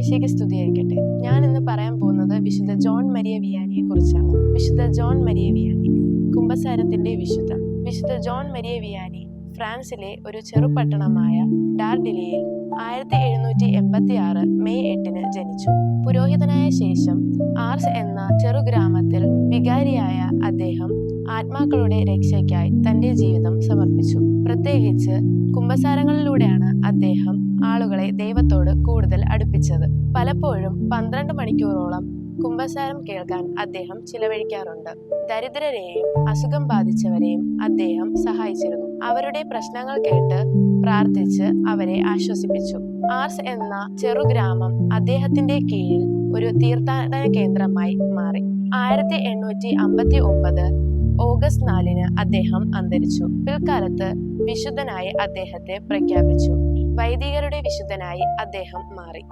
മിശിഹായ്ക്ക് സ്തുതിയായിരിക്കട്ടെ. ഞാൻ ഇന്ന് പറയാൻ പോകുന്നത് വിശുദ്ധ ജോൺ മരിയ വിയാനിയെ കുറിച്ചാണ്. വിശുദ്ധ ജോൺ മരിയ വിയാനി, കുമ്പസാരത്തിന്റെ വിശുദ്ധ. വിശുദ്ധ ജോൺ മരിയ വിയാനി ഫ്രാൻസിലെ ഒരു ചെറുപട്ടണമായ ഡാർഡിലിയിൽ 1786 മെയ് 8 ജനിച്ചു. പുരോഹിതനായ ശേഷം ആർസ് എന്ന ചെറുഗ്രാമത്തിൽ വികാരിയായ അദ്ദേഹം ആത്മാക്കളുടെ രക്ഷയ്ക്കായി തന്റെ ജീവിതം സമർപ്പിച്ചു. പ്രത്യേകിച്ച് കുമ്പസാരങ്ങളിലൂടെയാണ് അദ്ദേഹം ആളുകളെ ദൈവത്തോട് കൂടുതൽ അടുപ്പിച്ചത്. പലപ്പോഴും 12 മണിക്കൂറോളം കുമ്പസാരം കേൾക്കാൻ അദ്ദേഹം ചിലവഴിക്കാറുണ്ട്. ദരിദ്രരെയും അസുഖം ബാധിച്ചവരെയും അദ്ദേഹം സഹായിച്ചിരുന്നു. അവരുടെ പ്രശ്നങ്ങൾ കേട്ട് പ്രാർത്ഥിച്ച് അവരെ ആശ്വസിപ്പിച്ചു. ആർസ് എന്ന ചെറുഗ്രാമം അദ്ദേഹത്തിന്റെ കീഴിൽ ഒരു തീർത്ഥാടന കേന്ദ്രമായി മാറി. 1859 ഓഗസ്റ്റ് 4 അദ്ദേഹം അന്തരിച്ചു. പിൽക്കാലത്ത് വിശുദ്ധനായി അദ്ദേഹത്തെ പ്രഖ്യാപിച്ചു. വൈദികരുടെ വിശുദ്ധനായി അദ്ദേഹം മാറി.